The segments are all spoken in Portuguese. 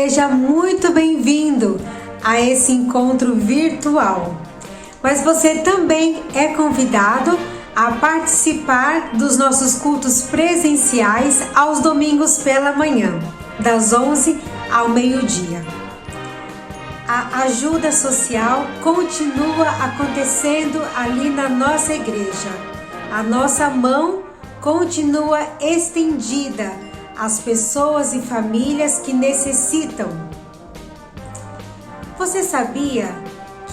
Seja muito bem-vindo a esse encontro virtual. Mas você também é convidado a participar dos nossos cultos presenciais aos domingos pela manhã, das 11 ao meio-dia. A ajuda social continua acontecendo ali na nossa igreja. A nossa mão continua estendida às pessoas e famílias que necessitam. Você sabia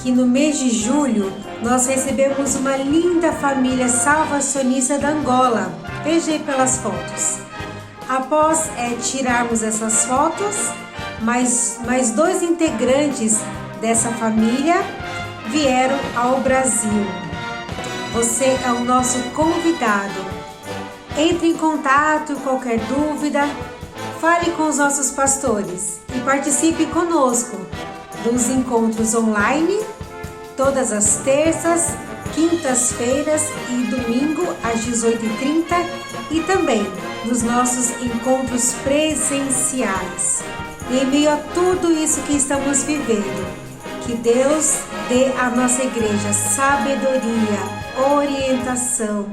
que no mês de julho nós recebemos uma linda família salvacionista da Angola? Veja aí pelas fotos. Após tirarmos essas fotos, mais 2 integrantes dessa família vieram ao Brasil. Você é o nosso convidado. Entre em contato, qualquer dúvida, fale com os nossos pastores e participe conosco dos encontros online, todas as terças, quintas-feiras e domingo às 18h30 e também nos nossos encontros presenciais. E em meio a tudo isso que estamos vivendo, que Deus dê à nossa igreja sabedoria, orientação,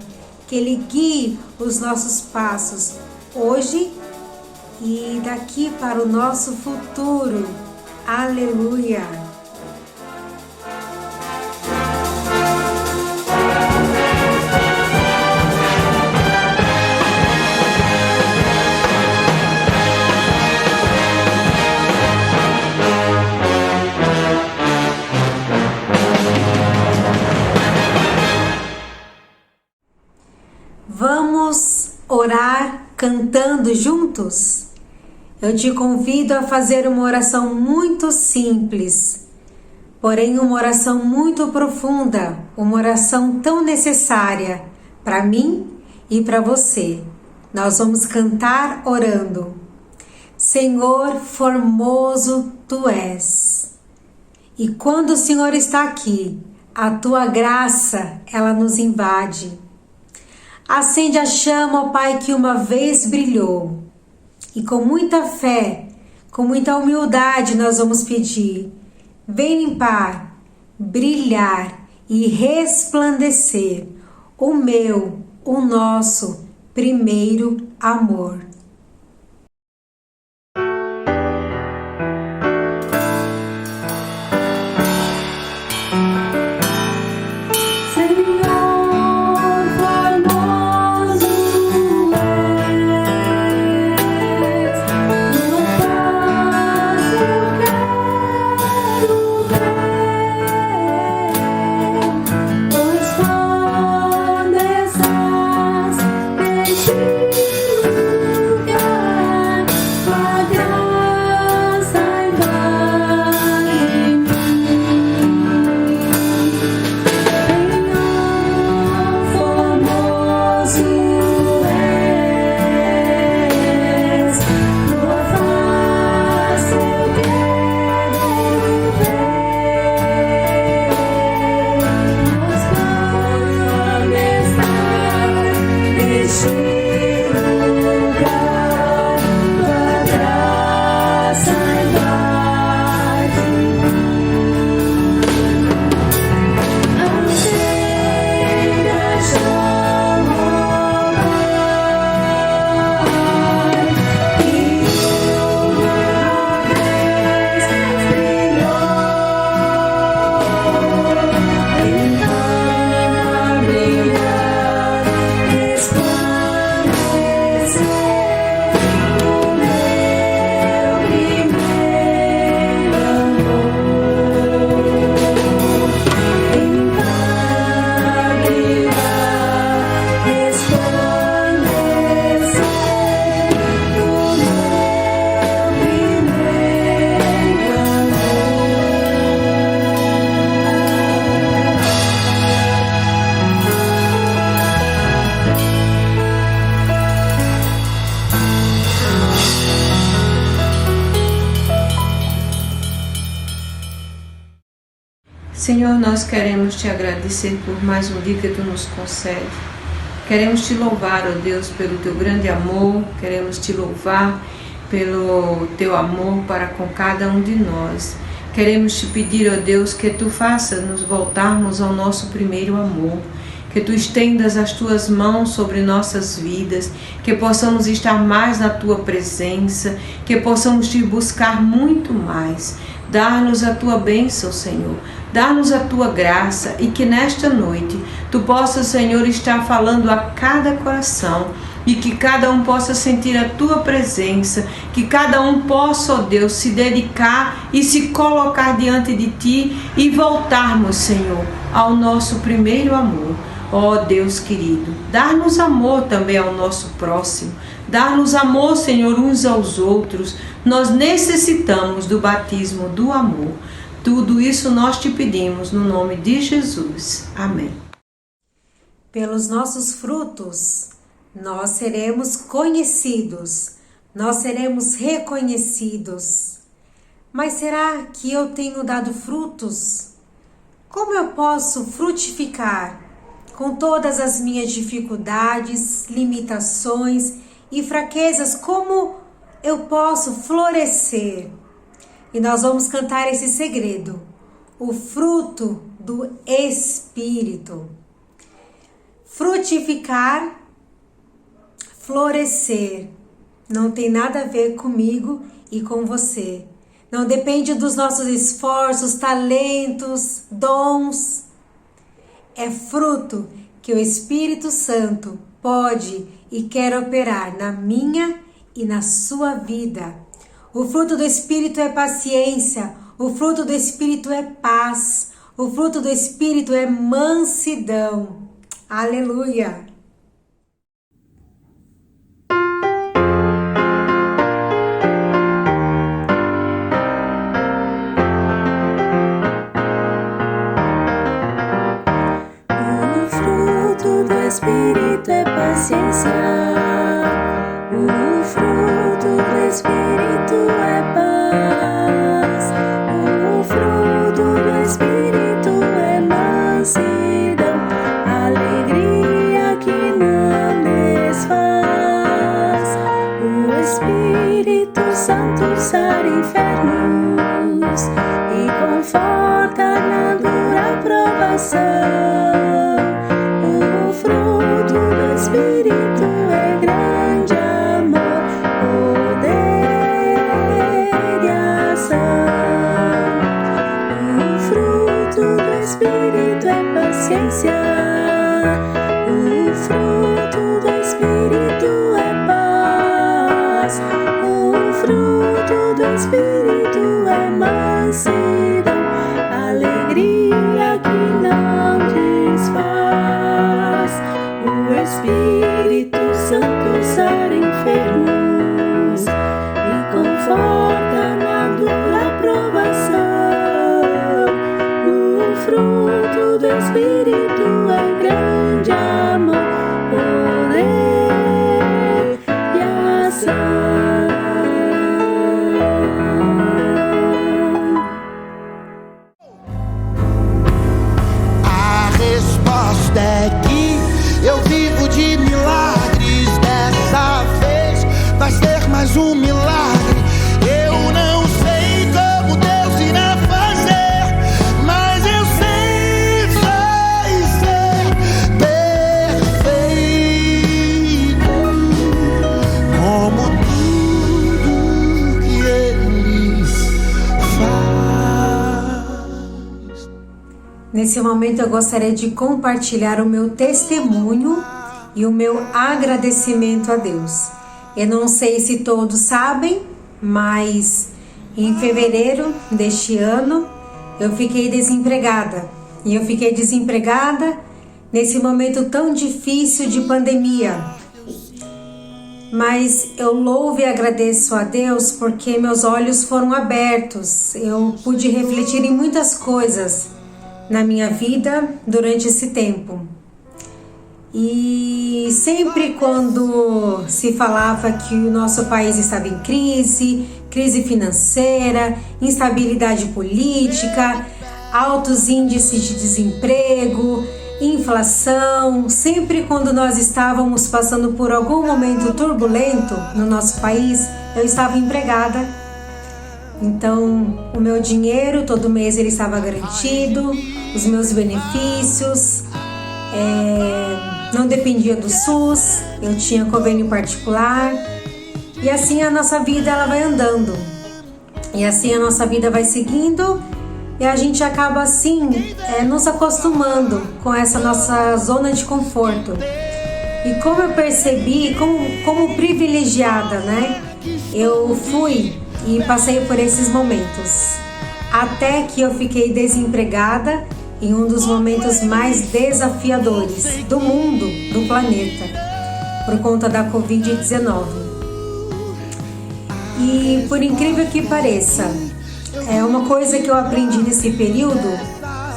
que Ele guie os nossos passos hoje e daqui para o nosso futuro. Aleluia! Vamos orar cantando juntos? Eu te convido a fazer uma oração muito simples, porém uma oração muito profunda, uma oração tão necessária para mim e para você. Nós vamos cantar orando. Senhor, formoso Tu és. E quando o Senhor está aqui, a Tua graça, ela nos invade. Acende a chama, ó Pai, que uma vez brilhou. E com muita fé, com muita humildade, nós vamos pedir: vem limpar, brilhar e resplandecer o meu, o nosso primeiro amor. Senhor, nós queremos Te agradecer por mais um dia que Tu nos concede. Queremos Te louvar, ó Deus, pelo Teu grande amor. Queremos Te louvar pelo teu amor para com cada um de nós. Queremos te pedir, ó Deus, que tu faças nos voltarmos ao nosso primeiro amor, que tu estendas as tuas mãos sobre nossas vidas, que possamos estar mais na tua presença, que possamos te buscar muito mais. Dá-nos a tua bênção, Senhor. Dá-nos a tua graça e que nesta noite tu possas, Senhor, estar falando a cada coração e que cada um possa sentir a tua presença, que cada um possa, ó Deus, se dedicar e se colocar diante de ti e voltarmos, Senhor, ao nosso primeiro amor. Ó Deus querido, dá-nos amor também ao nosso próximo, dá-nos amor, Senhor, uns aos outros. Nós necessitamos do batismo do amor. Tudo isso nós te pedimos no nome de Jesus. Amém. Pelos nossos frutos, nós seremos conhecidos, nós seremos reconhecidos. Mas será que eu tenho dado frutos? Como eu posso frutificar com todas as minhas dificuldades, limitações e fraquezas? Como eu posso florescer? E nós vamos cantar esse segredo, o fruto do Espírito. Frutificar, florescer, não tem nada a ver comigo e com você. Não depende dos nossos esforços, talentos, dons. É fruto que o Espírito Santo pode e quer operar na minha e na sua vida. O fruto do Espírito é paciência, o fruto do Espírito é paz, o fruto do Espírito é mansidão. Aleluia! O fruto do Espírito é paciência. O fruto do Espírito é paz. O fruto do Espírito é mansidão, alegria que não desfaz. O Espírito Santo sara enfermos e conforta na dura provação. O fruto do Espírito é grande amor, poder e ação. O fruto do Espírito é paciência. O fruto do Espírito é paz. O fruto do Espírito é mansidão, alegria que não desfaz. O Espírito Santo sara enfermos e conforta na dura provação. O fruto do Espírito é grande amor, poder e ação. A resposta é que eu vivo de milagres. Dessa vez vai ser mais um milagre. Eu não sei como Deus irá fazer, mas eu sei vai ser perfeito, como tudo que Ele faz. Nesse momento eu gostaria de compartilhar o meu testemunho e o meu agradecimento a Deus. Eu não sei se todos sabem, mas em fevereiro deste ano eu fiquei desempregada. E eu fiquei desempregada nesse momento tão difícil de pandemia. Mas eu louvo e agradeço a Deus porque meus olhos foram abertos. Eu pude refletir em muitas coisas na minha vida durante esse tempo. E sempre quando se falava que o nosso país estava em crise financeira, instabilidade política, altos índices de desemprego, inflação, sempre quando nós estávamos passando por algum momento turbulento no nosso país, eu estava empregada. Então, o meu dinheiro, todo mês ele estava garantido, os meus benefícios, não dependia do SUS, eu tinha convênio particular. E assim a nossa vida ela vai andando. E assim a nossa vida vai seguindo e a gente acaba assim nos acostumando com essa nossa zona de conforto. E como eu percebi, como privilegiada, né? Eu fui e passei por esses momentos. Até que eu fiquei desempregada em um dos momentos mais desafiadores do mundo, do planeta, por conta da Covid-19. E por incrível que pareça, uma coisa que eu aprendi nesse período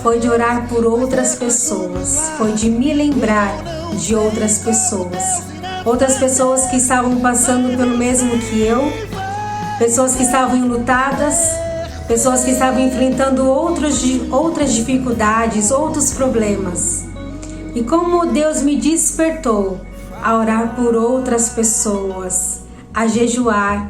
foi de orar por outras pessoas, foi de me lembrar de outras pessoas que estavam passando pelo mesmo que eu, pessoas que estavam enlutadas, pessoas que estavam enfrentando outras dificuldades, outros problemas. E como Deus me despertou a orar por outras pessoas, a jejuar.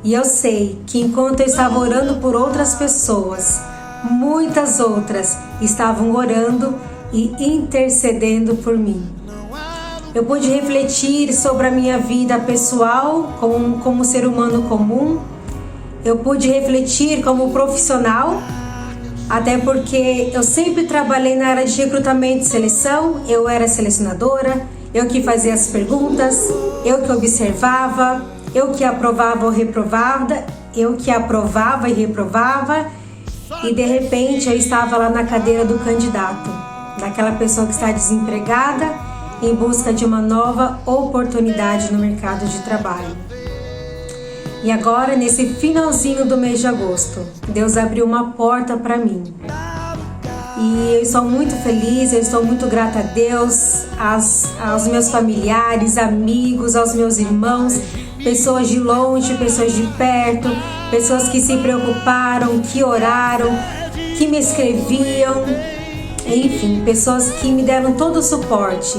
E eu sei que enquanto eu estava orando por outras pessoas, muitas outras estavam orando e intercedendo por mim. Eu pude refletir sobre a minha vida pessoal como ser humano comum. Eu pude refletir como profissional, até porque eu sempre trabalhei na área de recrutamento e seleção. Eu era selecionadora, eu que fazia as perguntas, eu que observava, eu que aprovava e reprovava, e de repente eu estava lá na cadeira do candidato, daquela pessoa que está desempregada em busca de uma nova oportunidade no mercado de trabalho. E agora, nesse finalzinho do mês de agosto, Deus abriu uma porta para mim. E eu estou muito feliz, eu estou muito grata a Deus, aos meus familiares, amigos, aos meus irmãos, pessoas de longe, pessoas de perto, pessoas que se preocuparam, que oraram, que me escreviam, enfim, pessoas que me deram todo o suporte.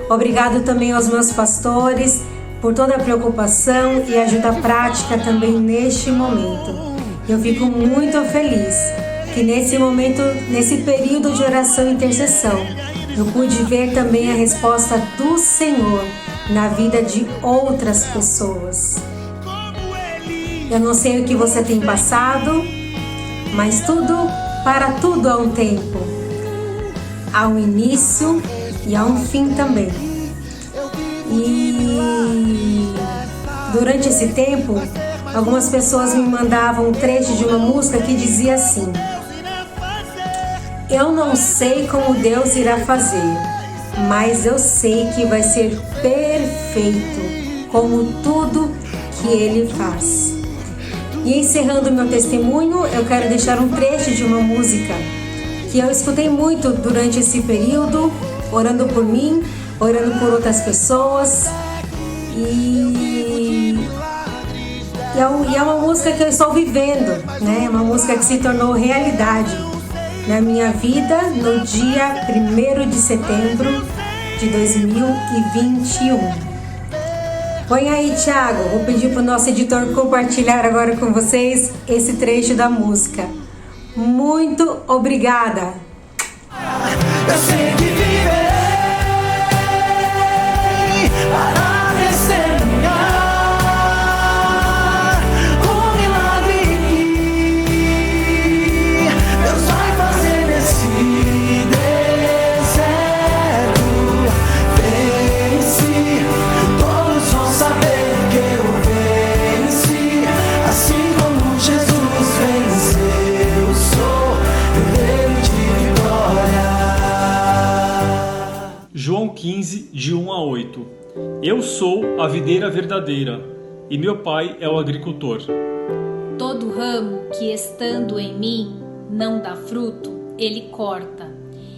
Obrigado também aos meus pastores por toda a preocupação e ajuda prática também neste momento. Eu fico muito feliz que nesse momento, nesse período de oração e intercessão, eu pude ver também a resposta do Senhor na vida de outras pessoas. Eu não sei o que você tem passado, mas para tudo há um tempo. Há um início e há um fim também. E durante esse tempo, algumas pessoas me mandavam um trecho de uma música que dizia assim: eu não sei como Deus irá fazer, mas eu sei que vai ser perfeito, como tudo que Ele faz. E encerrando meu testemunho, eu quero deixar um trecho de uma música que eu escutei muito durante esse período, orando por mim, orando por outras pessoas. E é uma música que eu estou vivendo, né? É uma música que se tornou realidade na minha vida no dia 1º de setembro de 2021. Põe aí, Thiago, vou pedir para o nosso editor compartilhar agora com vocês esse trecho da música. Muito obrigada! Eu sei que viverei para testemunhar o milagre que Deus vai fazer nesse deserto. Vence, todos vão saber que eu venci, assim como Jesus venceu. Sou herdeiro de vitória. João 15, de 1 a 8. Eu sou a videira verdadeira, e meu pai é o agricultor. Todo ramo que estando em mim não dá fruto, ele corta,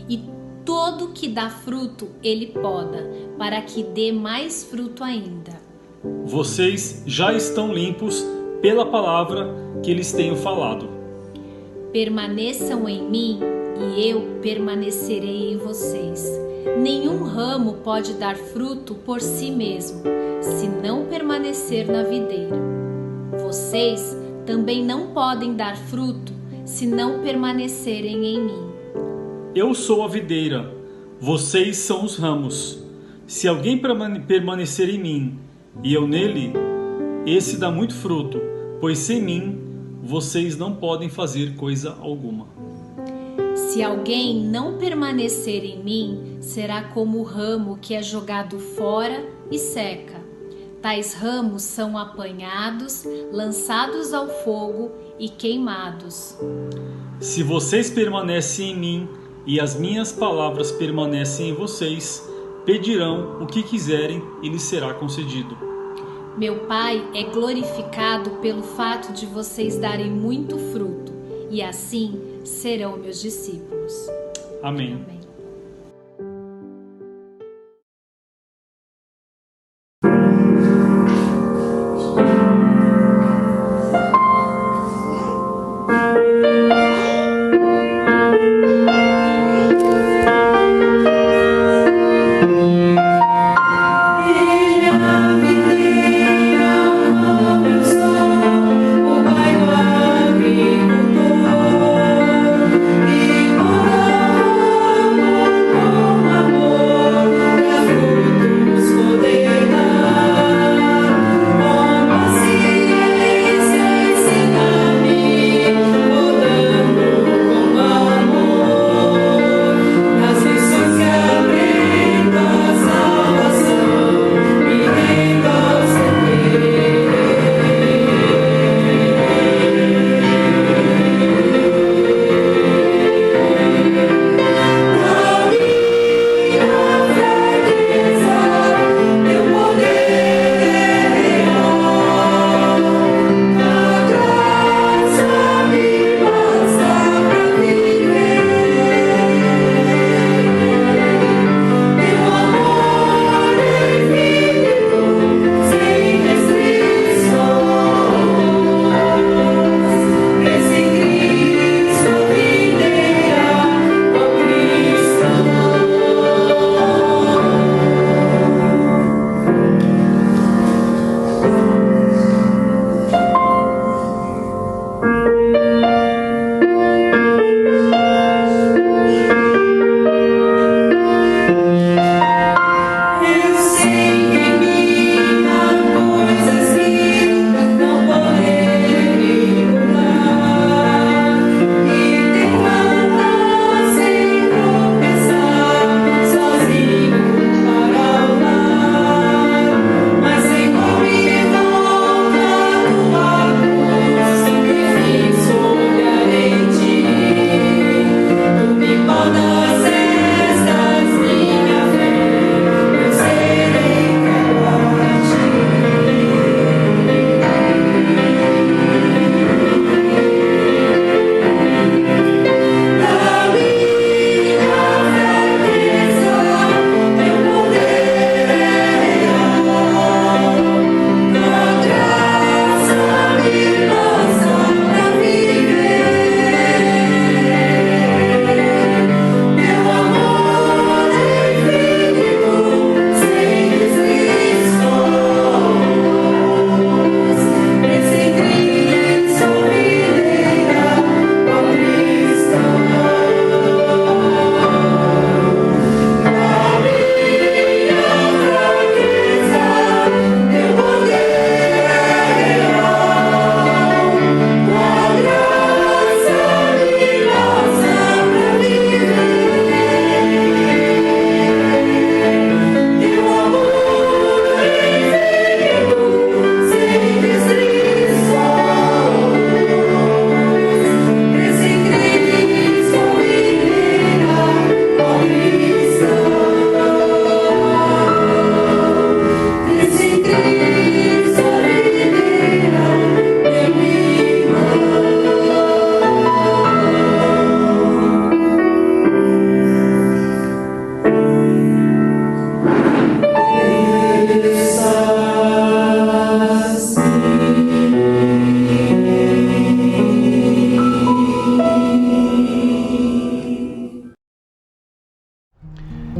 e todo que dá fruto ele poda, para que dê mais fruto ainda. Vocês já estão limpos pela palavra que lhes tenho falado. Permaneçam em mim, e eu permanecerei em vocês. Nenhum ramo pode dar fruto por si mesmo, se não permanecer na videira. vocês também não podem dar fruto se não permanecerem em mim. Eu sou a videira, vocês são os ramos. Se alguém permanecer em mim e eu nele, esse dá muito fruto, pois sem mim vocês não podem fazer coisa alguma. Se alguém não permanecer em mim, será como o ramo que é jogado fora e seca. Tais ramos são apanhados, lançados ao fogo e queimados. Se vocês permanecem em mim e as minhas palavras permanecem em vocês, pedirão o que quiserem e lhes será concedido. Meu Pai é glorificado pelo fato de vocês darem muito fruto, e assim serão meus discípulos. Amém. Amém.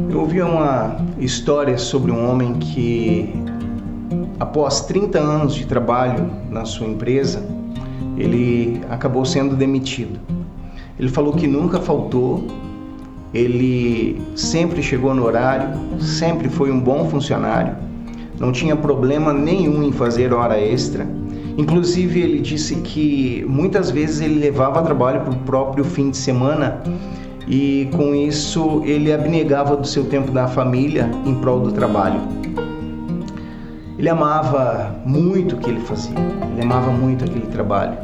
Eu ouvi uma história sobre um homem que após 30 anos de trabalho na sua empresa, ele acabou sendo demitido. Ele falou que nunca faltou, ele sempre chegou no horário, sempre foi um bom funcionário, não tinha problema nenhum em fazer hora extra. Inclusive, ele disse que muitas vezes ele levava trabalho para o próprio fim de semana e com isso ele abnegava do seu tempo da família em prol do trabalho. Ele amava muito o que ele fazia, ele amava muito aquele trabalho,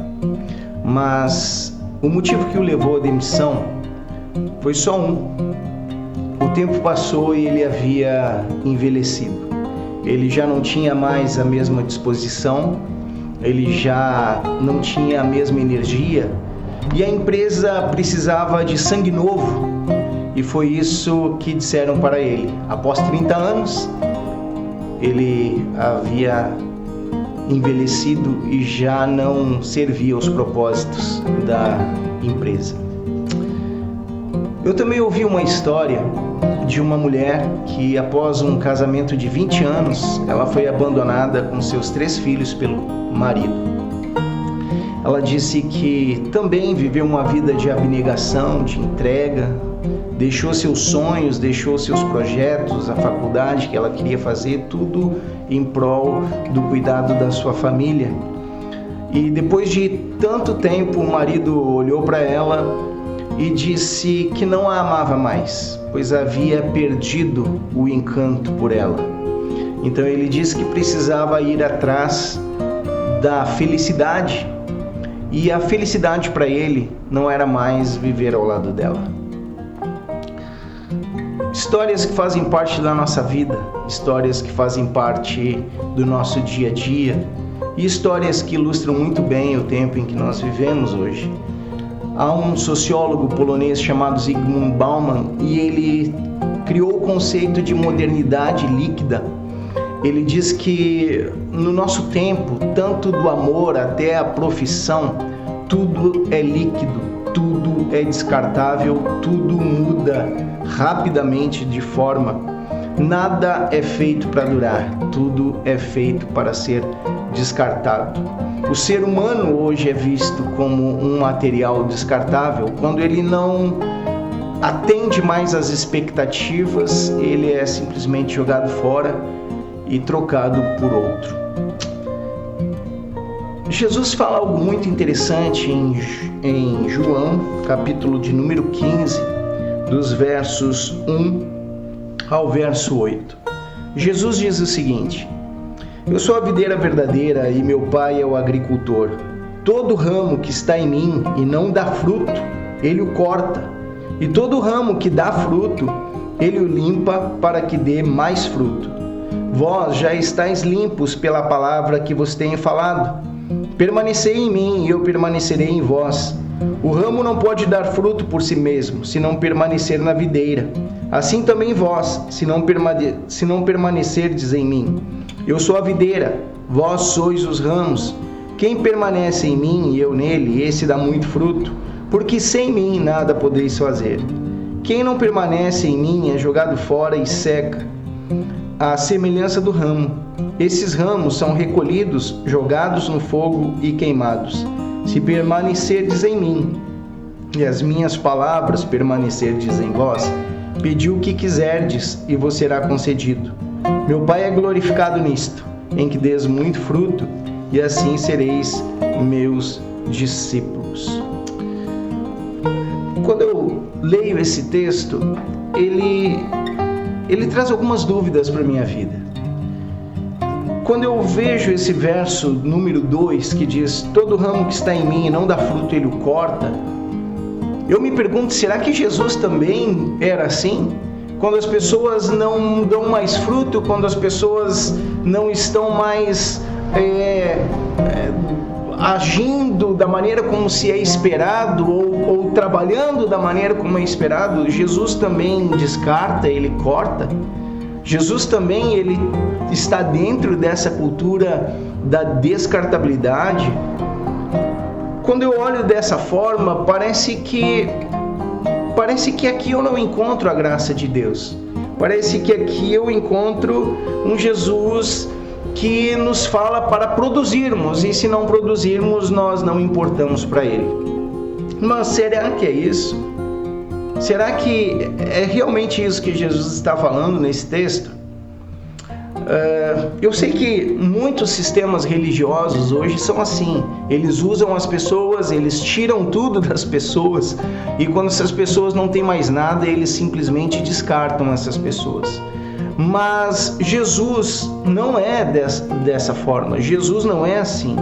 mas o motivo que o levou à demissão foi só um. O tempo passou e ele havia envelhecido. Ele já não tinha mais a mesma disposição, ele já não tinha a mesma energia e a empresa precisava de sangue novo. E foi isso que disseram para ele. Após 30 anos, ele havia envelhecido e já não servia aos propósitos da empresa. Eu também ouvi uma história de uma mulher que, após um casamento de 20 anos, ela foi abandonada com seus 3 filhos pelo marido. Ela disse que também viveu uma vida de abnegação, de entrega, deixou seus sonhos, deixou seus projetos, a faculdade que ela queria fazer, tudo em prol do cuidado da sua família. E depois de tanto tempo, o marido olhou para ela e disse que não a amava mais, pois havia perdido o encanto por ela. Então ele disse que precisava ir atrás da felicidade, e a felicidade para ele não era mais viver ao lado dela. Histórias que fazem parte da nossa vida, histórias que fazem parte do nosso dia a dia e histórias que ilustram muito bem o tempo em que nós vivemos hoje. Há um sociólogo polonês chamado Zygmunt Bauman e ele criou o conceito de modernidade líquida. Ele diz que no nosso tempo, tanto do amor até a profissão, tudo é líquido, tudo é descartável, tudo muda rapidamente de forma. Nada é feito para durar, tudo é feito para ser descartado. O ser humano hoje é visto como um material descartável quando ele não atende mais às expectativas, ele é simplesmente jogado fora e trocado por outro. Jesus fala algo muito interessante em João, capítulo de número 15, dos versos 1 ao verso 8. Jesus diz o seguinte: Eu sou a videira verdadeira e meu pai é o agricultor. Todo ramo que está em mim e não dá fruto, ele o corta. E todo ramo que dá fruto, ele o limpa para que dê mais fruto. Vós já estáis limpos pela palavra que vos tenho falado. Permanecei em mim e eu permanecerei em vós. O ramo não pode dar fruto por si mesmo, se não permanecer na videira. Assim também vós, se não permanecerdes em mim. Eu sou a videira, vós sois os ramos. Quem permanece em mim e eu nele, esse dá muito fruto, porque sem mim nada podeis fazer. Quem não permanece em mim é jogado fora e seca, à semelhança do ramo. Esses ramos são recolhidos, jogados no fogo e queimados. Se permanecerdes em mim, e as minhas palavras permanecerdes em vós, pedi o que quiserdes e vos será concedido. Meu Pai é glorificado nisto, em que deis muito fruto, e assim sereis meus discípulos. Quando eu leio esse texto, ele traz algumas dúvidas para a minha vida. Quando eu vejo esse verso número 2, que diz: todo ramo que está em mim e não dá fruto, ele o corta, eu me pergunto, será que Jesus também era assim? Quando as pessoas não dão mais fruto, quando as pessoas não estão mais agindo da maneira como se é esperado ou trabalhando da maneira como é esperado, Jesus também descarta, ele corta? Jesus também ele está dentro dessa cultura da descartabilidade? Quando eu olho dessa forma, parece que aqui eu não encontro a graça de Deus. Parece que aqui eu encontro um Jesus que nos fala para produzirmos, e se não produzirmos, nós não importamos para Ele. Mas será que é isso? Será que é realmente isso que Jesus está falando nesse texto? Eu sei que muitos sistemas religiosos hoje são assim. Eles usam as pessoas, eles tiram tudo das pessoas, e quando essas pessoas não têm mais nada, eles simplesmente descartam essas pessoas. Mas Jesus não é dessa forma. Jesus não é assim.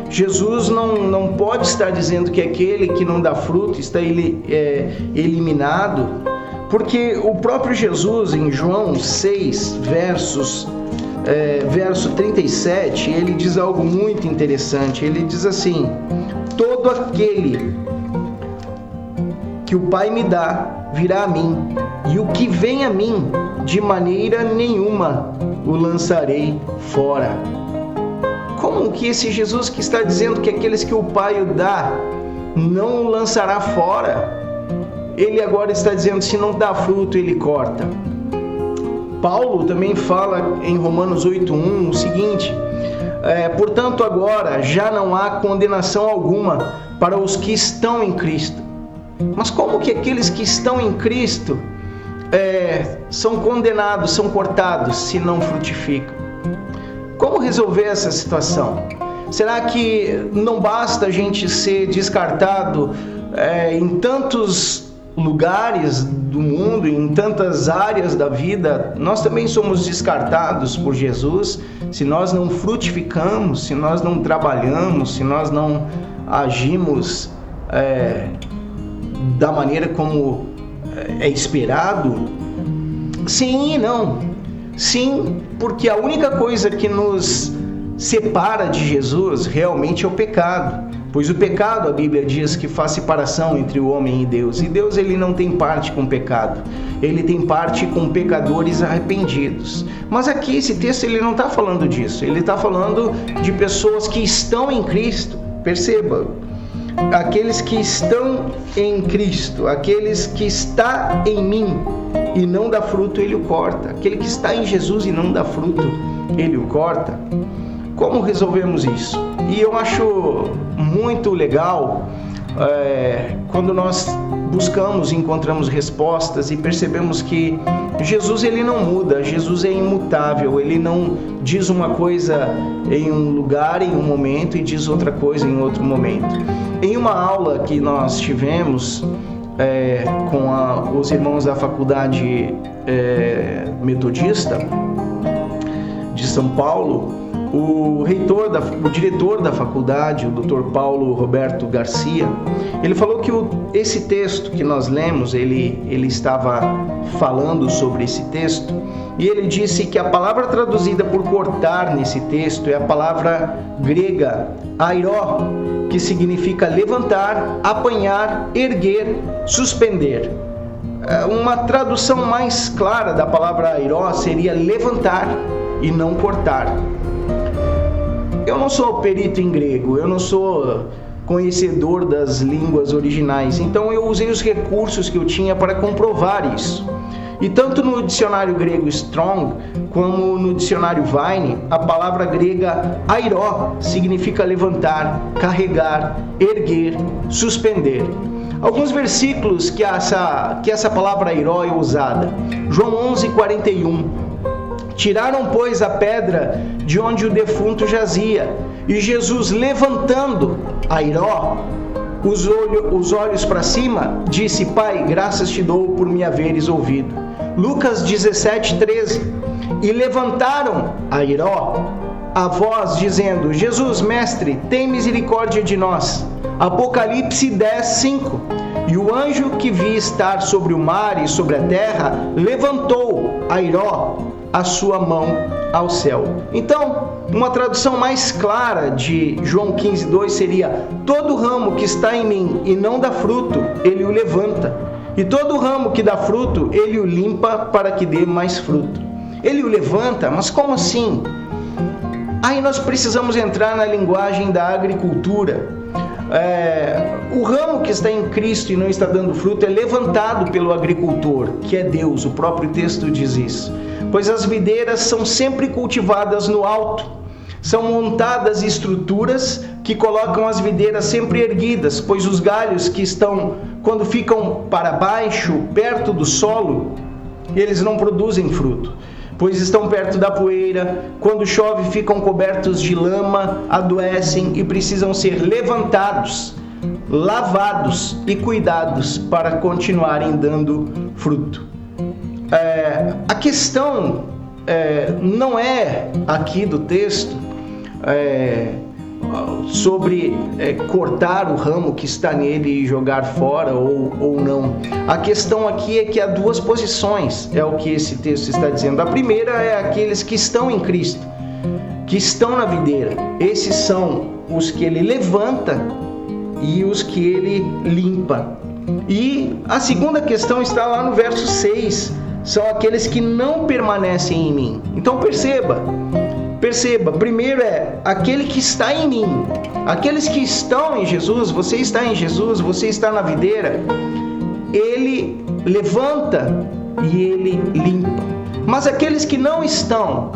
Jesus não pode estar dizendo que aquele que não dá fruto está eliminado, porque o próprio Jesus, em João 6, verso 37, ele diz algo muito interessante. Ele diz assim: todo aquele que o Pai me dá virá a mim, e o que vem a mim, de maneira nenhuma o lançarei fora. Como que esse Jesus que está dizendo que aqueles que o Pai o dá não o lançará fora, ele agora está dizendo se não dá fruto, ele corta? Paulo também fala em Romanos 8:1 o seguinte: portanto agora já não há condenação alguma para os que estão em Cristo. Mas como que aqueles que estão em Cristo são condenados, são cortados, se não frutificam? Como resolver essa situação? Será que não basta a gente ser descartado em tantos lugares do mundo, em tantas áreas da vida? Nós também somos descartados por Jesus se nós não frutificamos, se nós não trabalhamos, se nós não agimos da maneira como é esperado? Sim e não. Sim, porque a única coisa que nos separa de Jesus realmente é o pecado. Pois o pecado, a Bíblia diz que faz separação entre o homem e Deus. E Deus, ele não tem parte com o pecado. Ele tem parte com pecadores arrependidos. Mas aqui esse texto ele não está falando disso. Ele está falando de pessoas que estão em Cristo. Perceba, aqueles que estão em Cristo, aqueles que está em mim e não dá fruto, ele o corta. Aquele que está em Jesus e não dá fruto, ele o corta. Como resolvemos isso? E eu acho muito legal quando nós buscamos e encontramos respostas e percebemos que Jesus ele não muda, Jesus é imutável, ele não diz uma coisa em um lugar, em um momento, e diz outra coisa em outro momento. Em uma aula que nós tivemos com os irmãos da faculdade metodista de São Paulo, o diretor da faculdade, o Dr. Paulo Roberto Garcia, ele falou que esse texto que nós lemos, ele estava falando sobre esse texto, e ele disse que a palavra traduzida por cortar nesse texto é a palavra grega airó, que significa levantar, apanhar, erguer, suspender. Uma tradução mais clara da palavra airó seria levantar e não cortar. Eu não sou perito em grego, eu não sou conhecedor das línguas originais, então eu usei os recursos que eu tinha para comprovar isso. E tanto no dicionário grego Strong, como no dicionário Vine, a palavra grega airó significa levantar, carregar, erguer, suspender. Alguns versículos que essa palavra airó é usada. João 11:41. Tiraram, pois, a pedra de onde o defunto jazia, e Jesus, levantando airó, os olhos para cima, disse: Pai, graças te dou por me haveres ouvido. Lucas 17:13. E levantaram airó a voz, dizendo: Jesus, mestre, tem misericórdia de nós. Apocalipse 10:5. E o anjo que vi estar sobre o mar e sobre a terra levantou airó a sua mão ao céu. Então, uma tradução mais clara de João 15:2 seria: todo ramo que está em mim e não dá fruto, ele o levanta, e todo ramo que dá fruto, ele o limpa para que dê mais fruto. Ele o levanta, mas como assim? Aí nós precisamos entrar na linguagem da agricultura. O ramo que está em Cristo e não está dando fruto é levantado pelo agricultor, que é Deus, o próprio texto diz isso. pois as videiras são sempre cultivadas no alto. São montadas estruturas que colocam as videiras sempre erguidas, pois os galhos que estão, quando ficam para baixo, perto do solo, eles não produzem fruto, pois estão perto da poeira. Quando chove, ficam cobertos de lama, adoecem e precisam ser levantados, lavados e cuidados para continuarem dando fruto. A questão não é aqui do texto sobre cortar o ramo que está nele e jogar fora ou não. A questão aqui é que há duas posições, é o que esse texto está dizendo. A primeira é aqueles que estão em Cristo, que estão na videira. Esses são os que ele levanta e os que ele limpa. E a segunda questão está lá no verso 6, são aqueles que não permanecem em mim. Então perceba, primeiro é aquele que está em mim. Aqueles que estão em Jesus, você está em Jesus, você está na videira, ele levanta e ele limpa. Mas aqueles que não estão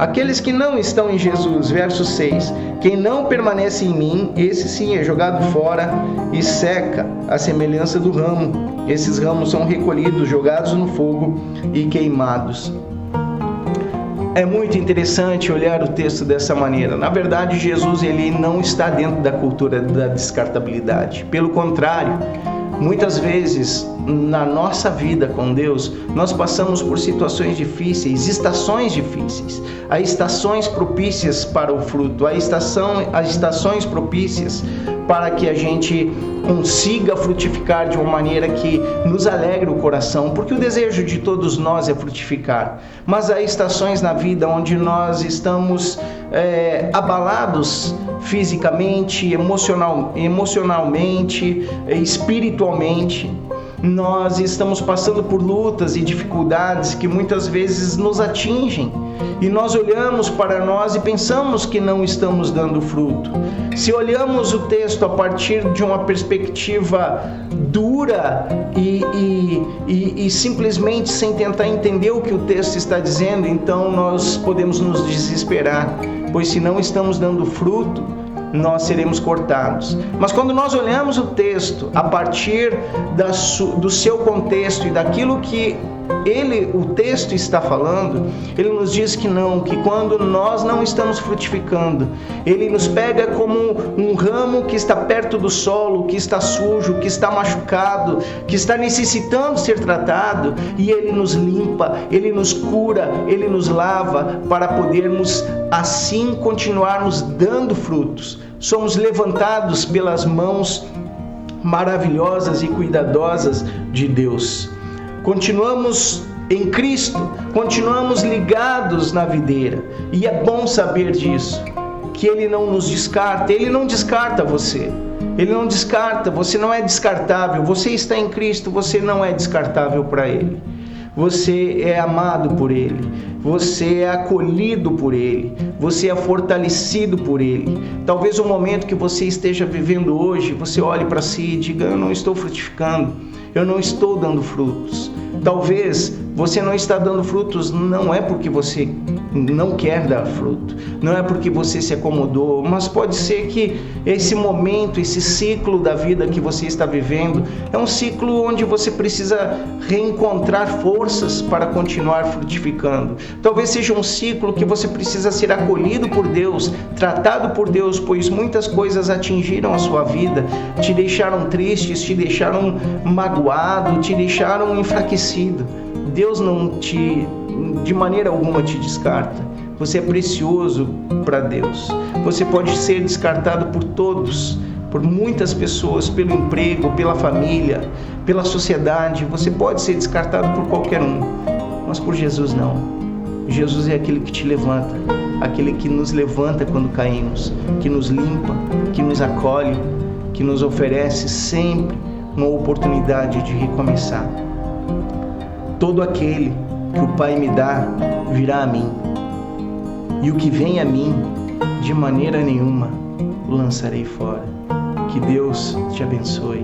em Jesus, verso 6, quem não permanece em mim, esse sim é jogado fora e seca, à semelhança do ramo. Esses ramos são recolhidos, jogados no fogo e queimados. É muito interessante olhar o texto dessa maneira. Na verdade, Jesus ele não está dentro da cultura da descartabilidade. Pelo contrário, muitas vezes na nossa vida com Deus, nós passamos por situações difíceis, estações difíceis. Há estações propícias para o fruto, há estações propícias para que a gente consiga frutificar de uma maneira que nos alegre o coração, porque o desejo de todos nós é frutificar. Mas há estações na vida onde nós estamos abalados fisicamente, emocionalmente, espiritualmente. Nós estamos passando por lutas e dificuldades que muitas vezes nos atingem e nós olhamos para nós e pensamos que não estamos dando fruto. Se olhamos o texto a partir de uma perspectiva dura e simplesmente sem tentar entender o que o texto está dizendo, então nós podemos nos desesperar, pois se não estamos dando fruto, nós seremos cortados. Mas quando nós olhamos o texto a partir do seu contexto e daquilo que o texto está falando, ele nos diz que não, que quando nós não estamos frutificando, ele nos pega como um ramo que está perto do solo, que está sujo, que está machucado, que está necessitando ser tratado, e ele nos limpa, ele nos cura, ele nos lava, para podermos assim continuarmos dando frutos. Somos levantados pelas mãos maravilhosas e cuidadosas de Deus. Continuamos em Cristo, continuamos ligados na videira, e é bom saber disso, que Ele não nos descarta, Ele não descarta você, Ele não descarta, você não é descartável, você está em Cristo, você não é descartável para Ele. Você é amado por Ele, você é acolhido por Ele, você é fortalecido por Ele. Talvez o momento que você esteja vivendo hoje, você olhe para si e diga: eu não estou frutificando, eu não estou dando frutos. Talvez você não está dando frutos, não é porque você não quer dar fruto, não é porque você se acomodou, mas pode ser que esse momento, esse ciclo da vida que você está vivendo, é um ciclo onde você precisa reencontrar forças para continuar frutificando. Talvez seja um ciclo que você precisa ser acolhido por Deus, tratado por Deus, pois muitas coisas atingiram a sua vida, te deixaram tristes, te deixaram magoado, te deixaram enfraquecido. Deus não de maneira alguma te descarta. Você é precioso para Deus. Você pode ser descartado por todos, por muitas pessoas, pelo emprego, pela família, pela sociedade. Você pode ser descartado por qualquer um, mas por Jesus não. Jesus é aquele que te levanta, aquele que nos levanta quando caímos, que nos limpa, que nos acolhe, que nos oferece sempre uma oportunidade de recomeçar. Todo aquele que o Pai me dá virá a mim, e o que vem a mim, de maneira nenhuma o lançarei fora. Que Deus te abençoe.